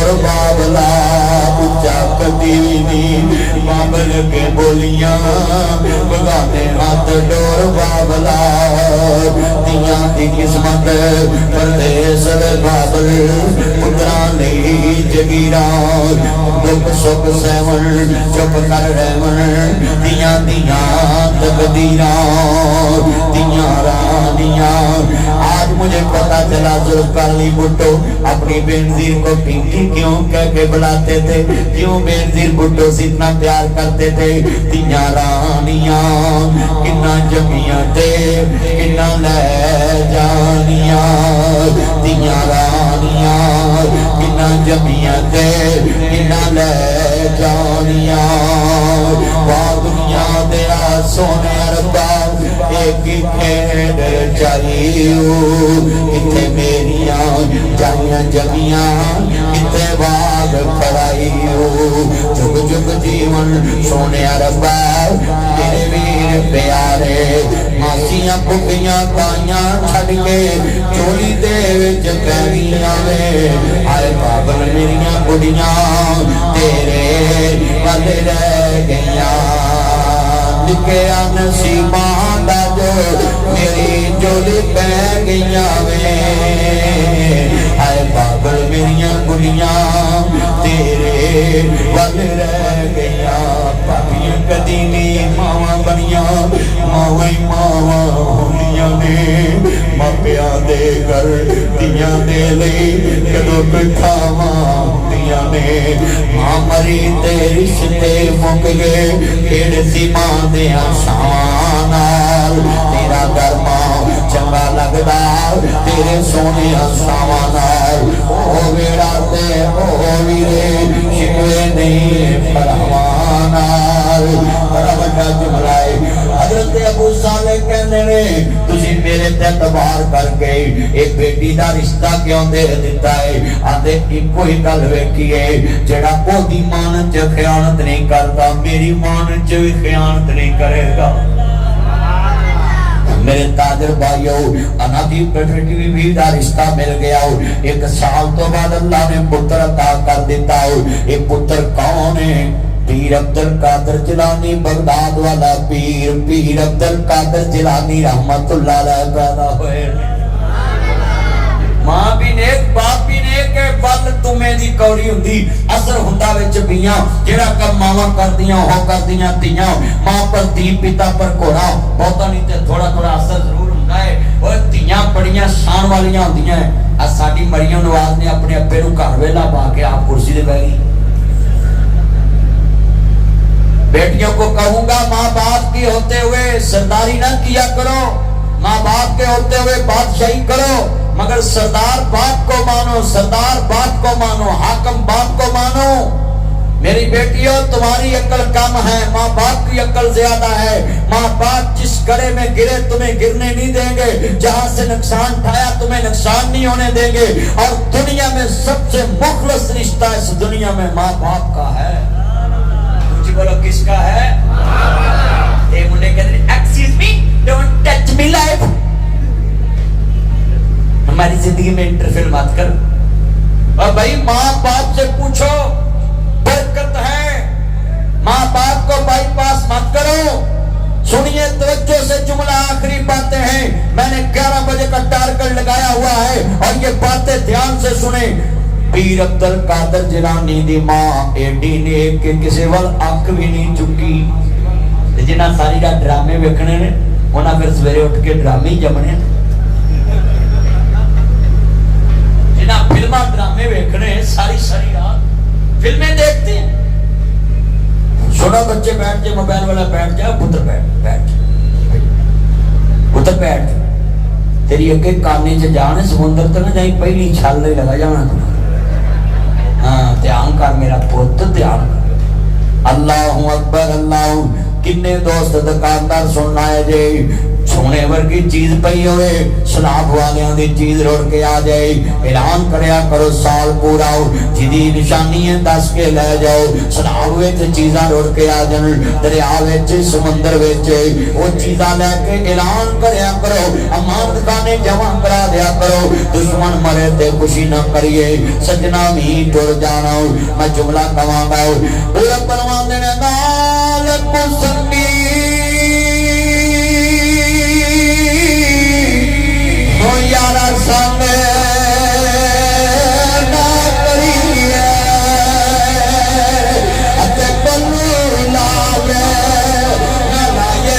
ڈور بابلا اچا کدی بابل کے بولیاں بگانے ہاتھ ڈور بابلا دیاں دی قسمت پردیس بابل پتران لی جگیران دکھ سکھ سیون چپ کر رہون دیاں تقدیران دیاں رانیاں آج مجھے پتا چلا ذوالفقار بھٹو اپنی بینظیر کو پنکی کیوں کہہ کے بلاتے تھے کیوں بینظیر بھٹو سے اتنا پیار کرتے تھے دیاں رانیاں کنا جمیاں تے کنا لے جانیاں دیاں رانیاں کنا جمیاں تے کنا لے جانیاں واہ دنیا دیا سونے ربا ایک کھیڑ چاہیو کتے میریاں جائیاں جمیاں کتے باغ کھڑائیو جگ جگ جیون سونے ربا تیرے ویر پیارے ماسیاں پھپیاں تائیاں چھڑ کے چولی دے وچ پیریاں وے آئے بابل میریاں بڑیاں تیرے والے رہ گئیاں لکھیا نصیباں دا جو میری جولی پہ گئیاں وے آئے بابل میریاں بڑیاں تیرے والے رہ گئیاں پاپیاں قدیمی ماواں بنیاں ماویں ماواں ہولیاں نے ماپیاں دے گھر دیاں دے لئی کدو کٹھاواں ہوندیاں نے ماں مری تے رشتے مک گئے کیڑ سی ماں دیاں شانال تیرا گھر ماں چنگا لگدا تیرے سونے ساوانال او ویڑا تے او ویرے شکوے نہیں پروانال بڑا بڑا جملہ ہے حضرت ابو صالح کہنے نے تسی میرے تے اعتبار کر کے ایک بیٹی دا رشتہ کیوں دے دیتا ہے آدھے کوئی گل ویکھیے جڑا او دی مان چ خیانت نہیں کرتا میری مان چ بھی خیانت نہیں کرے گا میرے تاجر بھائیو انادی بیٹی بھی دا رشتہ مل گیا ہو ایک سال تو بعد اللہ نے پتر عطا کر دیتا ہو ایک پتر کون ہے پیر عبدالقادر جیلانی بغداد والا پیر عبدالقادر جیلانی رحمت اللہ علیہ پیدا ہوئے ماں بھی نیک باپ بھی نیک ہے بل تمہیں دی کوڑی ہوندی اثر ہوندا وچ بیاں جڑا کم ماواں کردیاں ہو کردیاں تیاں ماں پر دی پتا پر کوڑا بہتا نہیں تے تھوڑا تھوڑا اثر ضرور ہوندا ہے او تیاں بڑیاں شان والیاں ہوندیاں ہیں ساڈی مریم نواز نے اپنے ابے نوں گھر ویلا پا کے آپ کرسی تے بیٹھ گئی بیٹیوں کو کہوں گا ماں باپ کی ہوتے ہوئے سرداری نہ کیا کرو ماں باپ کے ہوتے ہوئے بادشاہی کرو مگر سردار باپ کو مانو سردار باپ کو مانو حاکم باپ کو مانو میری بیٹیوں تمہاری عقل کم ہے ماں باپ کی عقل زیادہ ہے ماں باپ جس گڑے میں گرے تمہیں گرنے نہیں دیں گے جہاں سے نقصان اٹھایا تمہیں نقصان نہیں ہونے دیں گے اور دنیا میں سب سے مخلص رشتہ اس دنیا میں ماں باپ کا ہے مجھے بولو کس کا ہے اے منہ کہتے ہیں excuse me don't touch me life ہماری زندگی میں انٹرفیئر مت کر اور بھائی ماں باپ سے پوچھو برکت ہے ماں باپ کو بائی پاس مت کرو سنیے توجہ سے جملہ آخری باتیں ہیں میں نے 11 بجے کا ٹارگٹ لگایا ہوا ہے اور یہ باتیں دھیان سے سنیں پیر عبدالقادر جیلانی دی ماں ایڈی نیک کہ کسی وال آنکھ بھی نہیں چکی جنہ ساری دا ڈرامے ویکھنے نے انہاں پھر سویرے اٹھ کے ڈرامے جمنے جنہ فلمہ ڈرامے ویکھنے ساری رات فلمیں دیکھتے ہیں چھوٹا بچے بیٹھ جائے موبائل والا بیٹھ جائے پتر بیٹھ پتر بیٹھ تیری اگے کانے سے جانے سمندر تو نہ جائیں پہلی چھال لے لگا جانا ہاں دھیان کر میرا پوت دھیان کر اللہ اکبر اللہ کنے دوست دکاندار سننا ہے جی سونے ورگی چیز پئی ہوئے سلاب والیاں دی چیز روڑ کے آ جائے اعلان کریا کرو سال پورا ہو جدی نشانی ہے دس کے لے جاؤ سلاب ویچ چیزاں روڑ کے آ جن دریا ویچ سمندر ویچ وہ چیزاں لے کے اعلان کریا کرو امانت خانے جمع کرا دیا کرو دشمن مرے تے خوشی نہ کریے سجنا بھی ٹر جانا میں جملہ کہاں گا پورا پروان دینے نال پسندی ہو یارا سامنے نہ کریے اتے پلو لائے نہ لائے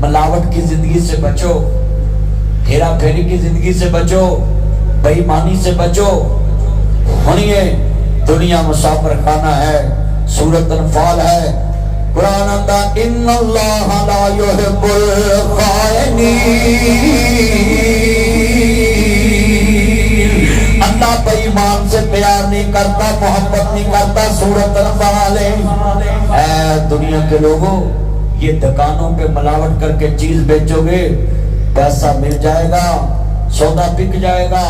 ملاوٹ کی زندگی سے بچو ہیرا پھیری کی زندگی سے بچو بے ایمانی سے بچو سنیے دنیا مسافر خانہ ہے سورۃ انفال ہے قرآن آتا ان اللہ لا یحب الخائنین اللہ بے ایمان سے پیار نہیں کرتا محبت نہیں کرتا سورۃ انفال ہے اے دنیا کے لوگوں یہ دکانوں پہ ملاوٹ کر کے چیز بیچو گے پیسہ مل جائے گا سودا بک جائے گا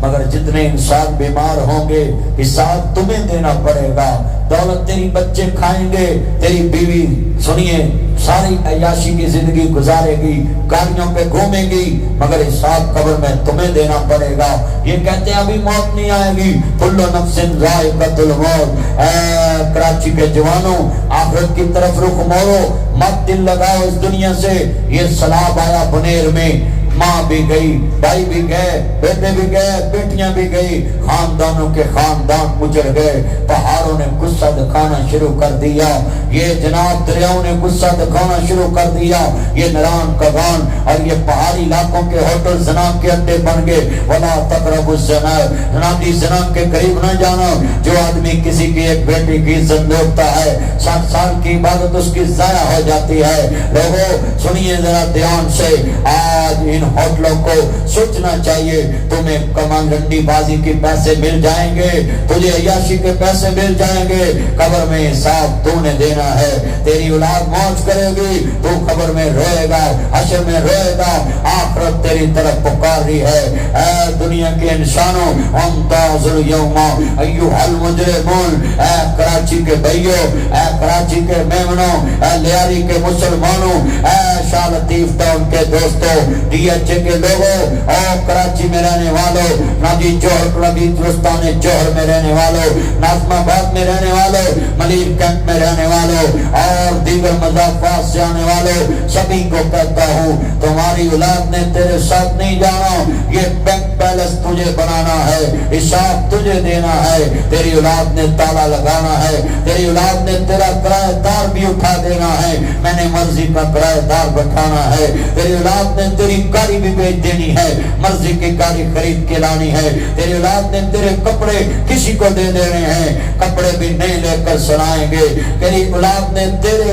مگر جتنے انسان بیمار ہوں گے حساب تمہیں دینا پڑے گا دولت تیری بچے کھائیں گے تیری بیوی سنیے ساری عیاشی کی زندگی گزارے گی گاڑیوں پہ گھومے گی مگر حساب قبر میں تمہیں دینا پڑے گا یہ کہتے ہیں ابھی موت نہیں آئے گی کل نفس ذائقۃ الموت اے کراچی کے جوانوں آخرت کی طرف رخ موڑو مت دل لگاؤ اس دنیا سے یہ سلاب آیا بنیر میں ماں بھی گئی بھائی بھی گئے بیٹے بھی گئے بیٹیاں بھی گئی خاندانوں کے خاندان اجڑ گئے پہاڑوں نے غصہ دکھانا شروع کر دیا یہ جناب دریاؤں نے غصہ دکھانا شروع کر دیا یہ نران کغان اور یہ پہاڑی علاقوں کے ہوٹل زنا کے اڈے بن گئے ولا تقربوا الزنا جناب جی زنا کے قریب نہ جانا جو آدمی کسی کی ایک بیٹی کی عزت لوٹتا ہے 60 سال کی عبادت اس کی ضائع ہو جاتی ہے لوگوں سنیے ذرا دھیان سے آج ان ہوٹلوں کو سوچنا چاہیے تمہیں کمان رنڈی بازی کے پیسے مل جائیں گے تجھے عیاشی کے پیسے مل جائیں گے قبر میں حساب تو نے دینا ہے تیری اولاد موج کرے گی تو قبر میں روئے گا حشر میں روئے گا آخرت تیری طرف پکار رہی ہے اے دنیا کے انسانوں امتاز اليوم ایھا المجرمون اے کراچی کے بھائیوں اے کراچی کے میمنوں اے لیاری کے مسلمانوں اے شاہ لطیف ٹاؤن کے دوستوں ڈی ایچ اے کے لوگوں اور کراچی میں رہنے والوں نادی جوہر نادی دوستان جوہر میں رہنے والوں ناظم آباد میں رہنے والوں ملیر کیمپ میں رہنے والوں اور دیگر مضافات سے آنے والوں سبھی کو کہتا ہوں تمہاری اولاد نے تیرے ساتھ نہیں جانا یہ بینک بیلنس تجھے بنانا ہے حساب تجھے دینا ہے تیری اولاد نے تالا لگانا ہے تیری اولاد نے تیرا کرایہ دار بھی اٹھا دینا ہے میں نے مرضی کا کرایہ دار بٹھانا ہے تیری اولاد نے تیری گاڑی بھی بیچ دینی ہے مرضی کی گاڑی خرید کے لانی ہے تیری اولاد نے تیرے کپڑے کسی کو دے دینے ہیں کپڑے بھی نہیں لے کر سنائیں گے تیری اولاد نے تیرے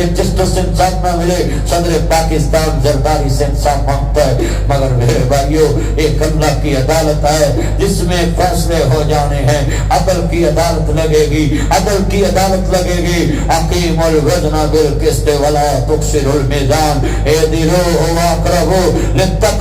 کے جسٹس سے انصاف نہ ملے صدر پاکستان زرداری سے انصاف مانگتا ہے، مگر میرے بھائیو ایک اللہ کی عدالت ہے جس میں فیصلے ہو جانے ہیں، عدل کی عدالت لگے گی، عدل کی عدالت لگے گی۔ اقیم الوزن بالقسط ولا تخسر المیزان اعدلوا واقربوا للتقوی۔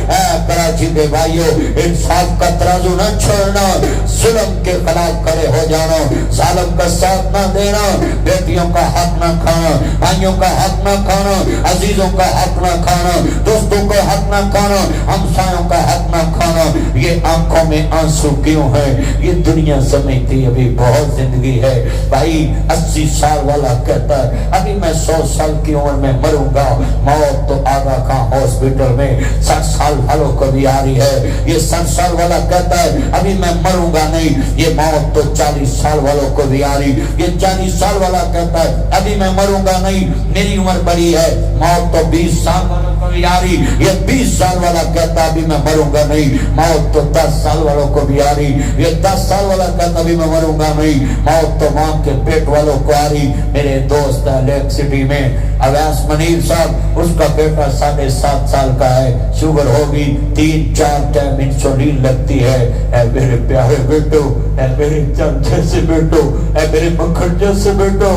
اے کراچی کے بھائیو انصاف کا ترازو نہ چھوڑنا، ظلم کے خلاف کھڑے ہو جانا، ظالم کا ساتھ نہ دینا، بیٹیوں کا حق نہ کھانا، بھائیوں کا حق نہ کھانا، عزیزوں کا حق نہ کھانا، دوستوں کا حق نہ کھانا، ہمسایوں کا حق نہ کھانا۔ یہ آنکھوں میں آنسو کیوں ہے؟ یہ دنیا سمجھتی ابھی بہت زندگی ہے۔ بھائی 80 سال والا کہتا ہے ابھی میں 100 سال کی عمر میں مروں گا، موت تو آگا کہاں ہاسپٹل میں 60 سال والوں کو بھی آ رہی ہے۔ یہ 60 سال والا کہتا ہے ابھی میں مروں گا نہیں، یہ موت تو 40 سال والوں کو بھی آ رہی۔ یہ 40 سال والا کہتا ہے ابھی میں مروں گا نہیں، میری عمر بڑی ہے، موت تو 20 سال والوں کو بھی آ رہی۔ یہ 20 سال والا کہتا ہے ابھی میں مروں گا نہیں، موت تو 10 سال والوں کو بھی آ رہی۔ یہ 10 سال والا کہتا ابھی میں مروں گا نہیں، موت تو ماں کے پیٹ والوں کو آ رہی۔ میرے دوست ہے لیک سٹی میں اویس منیر صاحب، اس کا بیٹا 7.5 سال کا ہے، شوگر ہوگی، 3-4 ٹائم انسولین لگتی ہے۔ اے میرے پیارے بیٹو، اے میرے چند جیسے بیٹو، اے میرے مکھن جیسے بیٹو،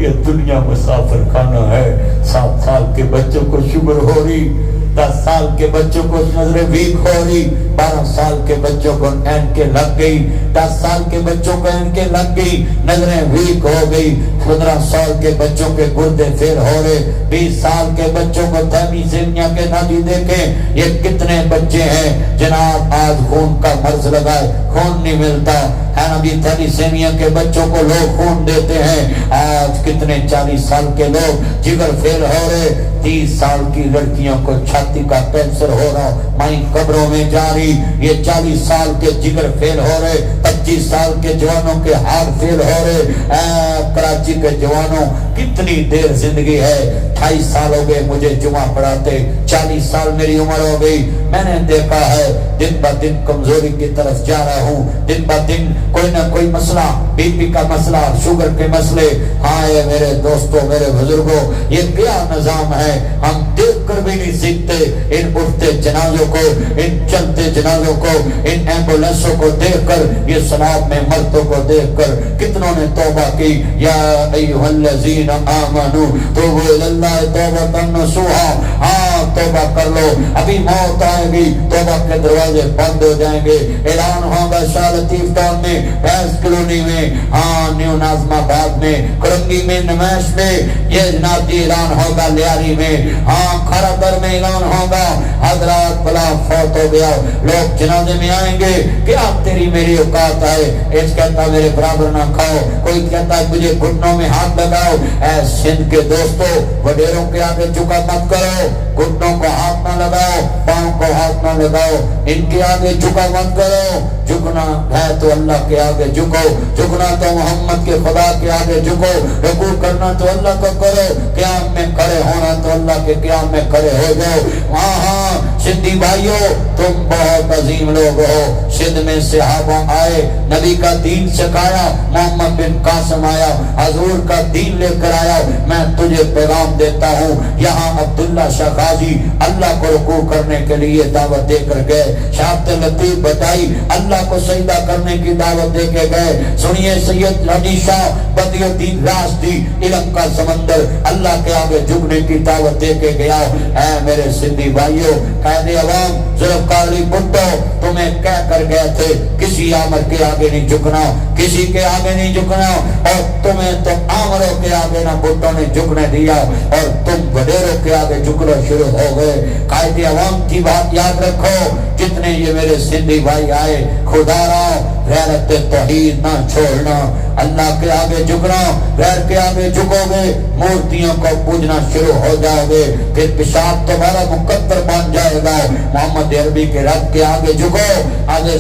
یہ دنیا مسافر خانہ ہے۔ 7 سال کے بچوں کو شوگر ہو رہی، 10 سال کے بچوں کو نظریں ویک ہو رہی، 12 سال کے بچوں کو اینکیں لگ گئی، 10 سال کے بچوں کو اینکیں لگ گئی، نظریں ویک ہو گئی، 15 سال کے بچوں کے گردے فیل ہو رہے، 20 سال کے بچوں کو تھیلیسیمیا کے نادی دیکھیں۔ یہ کتنے بچے ہیں جناب آج خون کا مرض لگائے، خون نہیں ملتا ہے نبی، تھیلیسیمیا کے بچوں کو لوگ خون دیتے ہیں۔ آج کتنے 40 سال کے لوگ جگر فیل ہو رہے، 30 سال کی لڑکیوں کو چھاتی کا کینسر ہو رہا، مائیں قبروں میں جاری۔ یہ 40 سال کے جگر فیل ہو رہے، 25 سال کے جوانوں کے ہاتھ فیل ہو رہے۔ اے کراچی کے جوانوں کتنی دیر زندگی ہے؟ 28 سال ہو گئے مجھے جمعہ پڑھاتے، 40 سال میری عمر ہو گئی۔ میں نے دیکھا ہے دن بہ دن کمزوری کی طرف جا رہا ہوں، دن بہ دن کوئی نہ کوئی مسئلہ، بی پی کا مسئلہ، شوگر کے مسئلے۔ ہاں اے میرے دوستوں، میرے بزرگوں، یہ کیا نظام ہے؟ ہم دیکھ کر بھی نہیں سیکھتے ان اٹھتے جنازوں کو، ان چلتے جنازوں کو، ان ایمبولینسوں کو دیکھ کر، یہ سلاب میں مردوں کو دیکھ کر کتنوں نے توبہ کی۔ یا ایھا الذین آمنوا توبوا الی اللہ توبۃ نصوحا۔ ہاں توبہ کر لو، ابھی موت آئے گی، توبہ کے دروازے بند ہو جائیں گے۔ اعلان ہوگا شاہ لطیف ٹاؤن میں، بھینس کلونی میں، ہاں نیو ناظم آباد میں، کرنگی میں، نمائش میں، یہ جنابی اعلان ہوگا لیاری میں، ہاں کھارا در میں اعلان ہوگا۔ حضرات بلا فوت ہو گیا، لوگ جنازے میں آئیں گے، کیا تیری میری اوقات ہے؟ ایک کہتا میرے برابر نہ کھاؤ، کوئی کہتا ہے مجھے گھٹنوں میں ہاتھ لگاؤ۔ اے سندھ کے دوستو، وڈیروں کے آگے جھکا مت کرو، گھٹنوں کو ہاتھ نہ لگاؤ، پاؤں کو ہاتھ نہ لگاؤ، ان کے آگے جھکا مت کرو۔ جھکنا ہے تو اللہ کے آگے جھکو، جھکنا تو محمد کے خدا کے آگے جھکو، رکوع کرنا تو اللہ کو کرو، قیام میں کھڑے ہونا تو اللہ کے قیام میں کھڑے ہو جاؤ۔ ہاں ہاں سندھی بھائیو، تم بہت عظیم لوگ ہو۔ سندھ میں صحابہ آئے، نبی کا دین سکھایا، محمد بن قاسم آیا، حضور کا دین لے کر آیا۔ میں تجھے پیغام دیتا ہوں، یہاں عبداللہ شاہ غازی اللہ کو رکوع کرنے کے لیے دعوت دے کر گئے، شاہ عبد اللطیف بٹائی اللہ کو سجدہ کرنے کی دعوت دے کے گئے۔ سنیے سید علی شاہ بدی الدین راشدی، علم کا سمندر، اللہ کے آگے جھکنے کی دعوت دے کے گیا۔ اے میرے سندھی بھائیو، قائد عوام ذوالفقار علی بھٹو تمہیں کہہ کر گئے تھے کسی آمر کے آگے نہیں جھکنا، کسی کے آگے نہیں جھکنا، اور تمہیں تو آمروں کے آگے نہ بھٹو نے جھکنے دیا، اور تم وڈیروں کے آگے جھکنا شروع ہو گئے۔ قائد عوام کی بات یاد رکھو، جتنے یہ میرے سندھی بھائی آئے، خدا را غیرت توحید نہ چھوڑنا، اللہ کے آگے جھکنا، غیر کے آگے جھکو گے مورتیوں کو پوجنا شروع ہو جاؤ گے، پھر پیشاب تمہارا مقدر بن جائے گا۔ محمد عربی کے رب کے آگے جھکو، آگے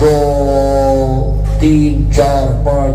2 3 4 5,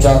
4